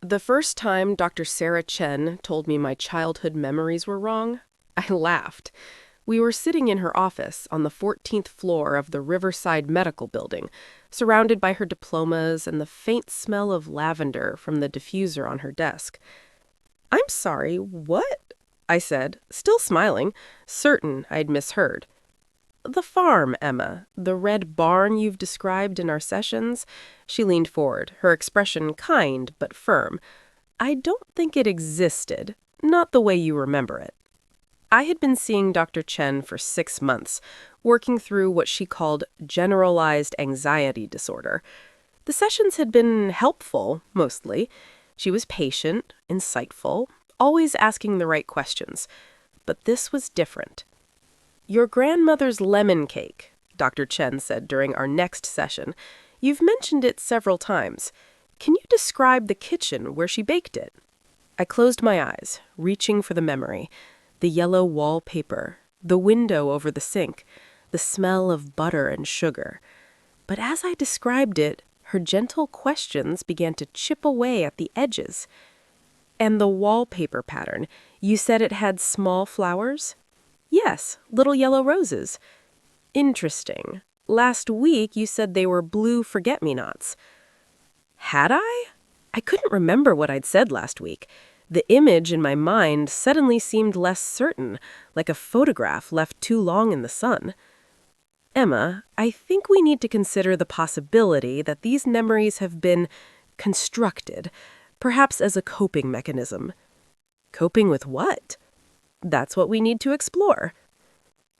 The first time Dr. Sarah Chen told me my childhood memories were wrong, I laughed. We were sitting in her office on the 14th floor of the Riverside Medical Building, surrounded by her diplomas and the faint smell of lavender from the diffuser on her desk. "I'm sorry, what?" I said, still smiling, certain I'd misheard. "The farm, Emma. The red barn you've described in our sessions." She leaned forward, her expression kind but firm. "I don't think it existed. Not the way you remember it." I had been seeing Dr. Chen for 6 months, working through what she called generalized anxiety disorder. The sessions had been helpful, mostly. She was patient, insightful, always asking the right questions. But this was different. "Your grandmother's lemon cake," Dr. Chen said during our next session. "You've mentioned it several times. Can you describe the kitchen where she baked it?" I closed my eyes, reaching for the memory. The yellow wallpaper, the window over the sink, the smell of butter and sugar. But as I described it, her gentle questions began to chip away at the edges. "And the wallpaper pattern, you said it had small flowers?" "Yes, little yellow roses." "Interesting. Last week you said they were blue forget-me-nots." Had I? I couldn't remember what I'd said last week. The image in my mind suddenly seemed less certain, like a photograph left too long in the sun. "Emma, I think we need to consider the possibility that these memories have been constructed, perhaps as a coping mechanism." "Coping with what?" "That's what we need to explore."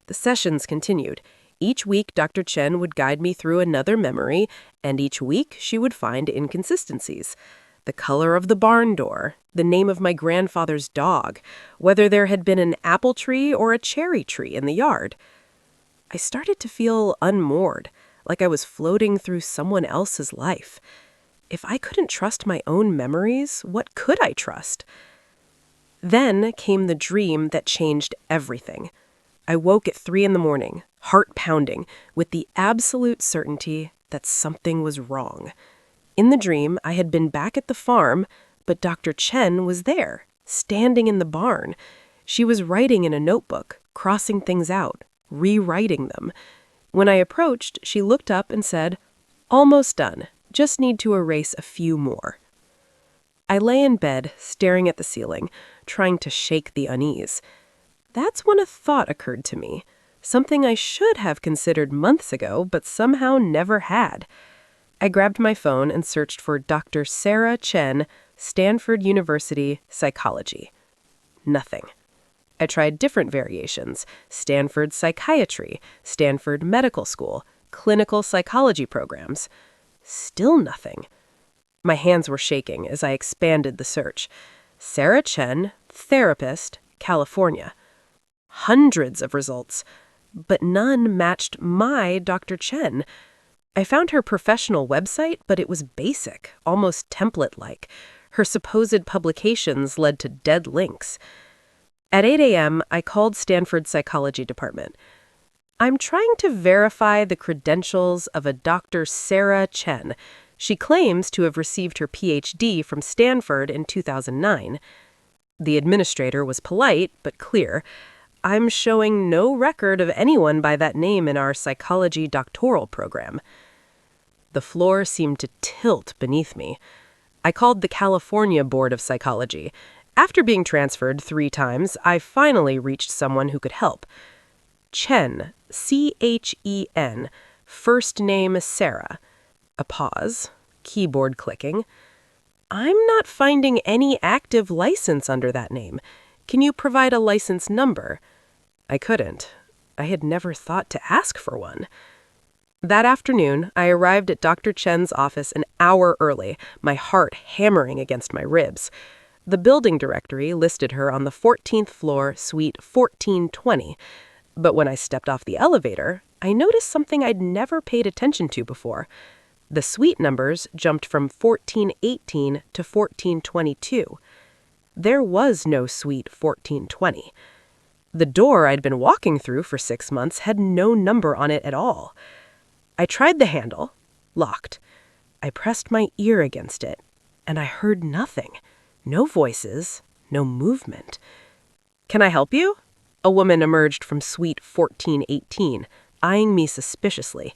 The sessions continued. Each week, Dr. Chen would guide me through another memory, and each week she would find inconsistencies. The color of the barn door, the name of my grandfather's dog, whether there had been an apple tree or a cherry tree in the yard. I started to feel unmoored, like I was floating through someone else's life. If I couldn't trust my own memories, what could I trust? Then came the dream that changed everything. I woke at 3 in the morning, heart pounding, with the absolute certainty that something was wrong. In the dream, I had been back at the farm, but Dr. Chen was there, standing in the barn. She was writing in a notebook, crossing things out, rewriting them. When I approached, she looked up and said, "Almost done. Just need to erase a few more." I lay in bed, staring at the ceiling, trying to shake the unease. That's when a thought occurred to me, something I should have considered months ago, but somehow never had. I grabbed my phone and searched for Dr. Sarah Chen, Stanford University, Psychology. Nothing. I tried different variations: Stanford Psychiatry, Stanford Medical School, clinical psychology programs. Still nothing. My hands were shaking as I expanded the search. Sarah Chen, therapist, California. Hundreds of results, but none matched my Dr. Chen. I found her professional website, but it was basic, almost template-like. Her supposed publications led to dead links. At 8 a.m., I called Stanford Psychology Department. "I'm trying to verify the credentials of a Dr. Sarah Chen. She claims to have received her PhD from Stanford in 2009. The administrator was polite, but clear. "I'm showing no record of anyone by that name in our psychology doctoral program." The floor seemed to tilt beneath me. I called the California Board of Psychology. After being transferred 3 times, I finally reached someone who could help. Chen, C-H-E-N, first name Sarah. A pause, keyboard clicking. "I'm not finding any active license under that name. Can you provide a license number?" I couldn't. I had never thought to ask for one. That afternoon, I arrived at Dr. Chen's office an hour early, my heart hammering against my ribs. The building directory listed her on the 14th floor, suite 1420. But when I stepped off the elevator, I noticed something I'd never paid attention to before. The suite numbers jumped from 1418 to 1422. There was no suite 1420. The door I'd been walking through for 6 months had no number on it at all. I tried the handle. Locked. I pressed my ear against it. and I heard nothing. No voices, no movement. "Can I help you?" A woman emerged from suite 1418, eyeing me suspiciously.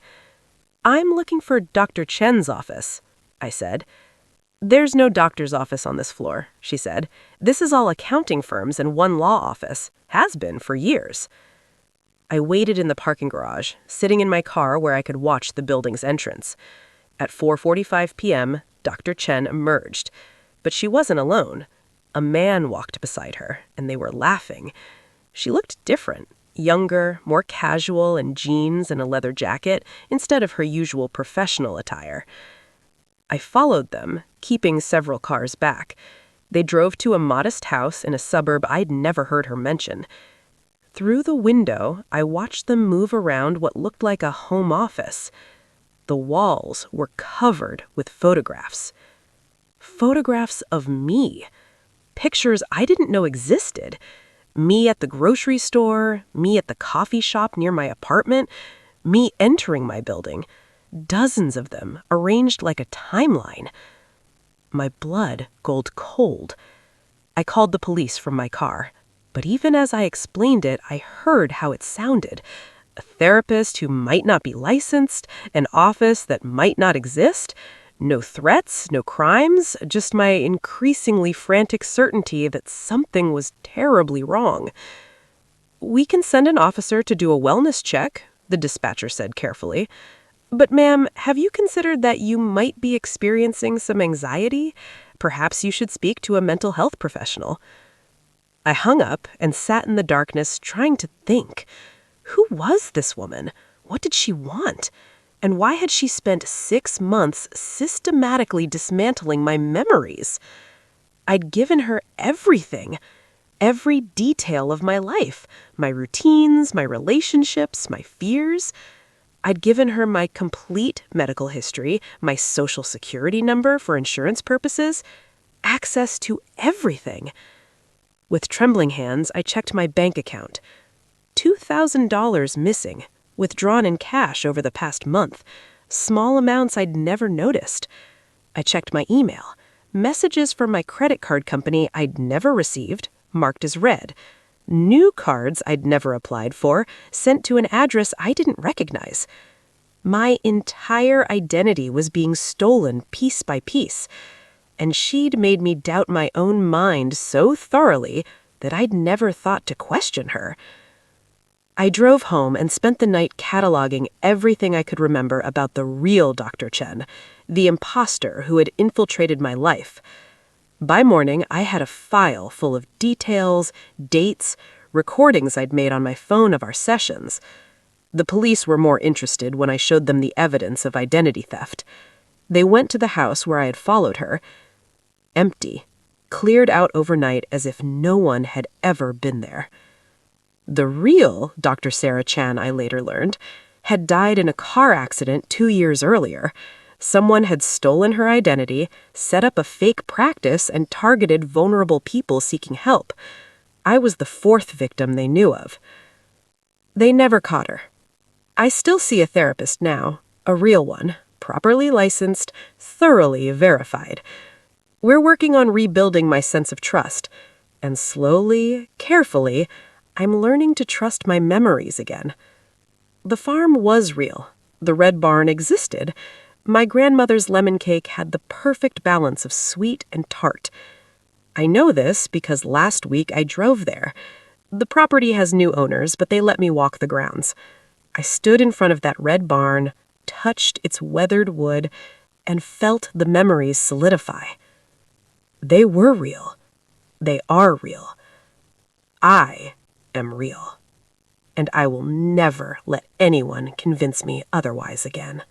"I'm looking for Dr. Chen's office," I said. "There's no doctor's office on this floor," she said. "This is all accounting firms and one law office. Has been for years." I waited in the parking garage, sitting in my car where I could watch the building's entrance. At 4:45 p.m., Dr. Chen emerged. But she wasn't alone. A man walked beside her, and they were laughing. She looked different, younger, more casual in jeans and a leather jacket instead of her usual professional attire. I followed them, keeping several cars back. They drove to a modest house in a suburb I'd never heard her mention. Through the window, I watched them move around what looked like a home office. The walls were covered with photographs. Photographs of me. Pictures I didn't know existed. Me at the grocery store, me at the coffee shop near my apartment, me entering my building. Dozens of them, arranged like a timeline. My blood gold cold. I called the police from my car. But even as I explained it, I heard how it sounded. A therapist who might not be licensed, an office that might not exist. No threats, no crimes, just my increasingly frantic certainty that something was terribly wrong. "We can send an officer to do a wellness check," the dispatcher said carefully. "But ma'am, have you considered that you might be experiencing some anxiety? Perhaps you should speak to a mental health professional." I hung up and sat in the darkness trying to think. Who was this woman? What did she want? And why had she spent 6 months systematically dismantling my memories? I'd given her everything. Every detail of my life. My routines, my relationships, my fears. I'd given her my complete medical history, my social security number for insurance purposes, access to everything. With trembling hands, I checked my bank account. $2,000 missing, withdrawn in cash over the past month. Small amounts I'd never noticed. I checked my email. Messages from my credit card company I'd never received, marked as read. New cards I'd never applied for, sent to an address I didn't recognize. My entire identity was being stolen piece by piece. And she'd made me doubt my own mind so thoroughly that I'd never thought to question her. I drove home and spent the night cataloging everything I could remember about the real Dr. Chen, the impostor who had infiltrated my life. By morning, I had a file full of details, dates, recordings I'd made on my phone of our sessions. The police were more interested when I showed them the evidence of identity theft. They went to the house where I had followed her. Empty, cleared out overnight as if no one had ever been there. The real Dr. Sarah Chen, I later learned, had died in a car accident 2 years earlier. Someone had stolen her identity, set up a fake practice, and targeted vulnerable people seeking help. I was the 4th victim they knew of. They never caught her. I still see a therapist now, a real one, properly licensed, thoroughly verified. We're working on rebuilding my sense of trust, and slowly, carefully, I'm learning to trust my memories again. The farm was real. The red barn existed. My grandmother's lemon cake had the perfect balance of sweet and tart. I know this because last week I drove there. The property has new owners, but they let me walk the grounds. I stood in front of that red barn, touched its weathered wood, and felt the memories solidify. They were real. They are real. I am real. And I will never let anyone convince me otherwise again.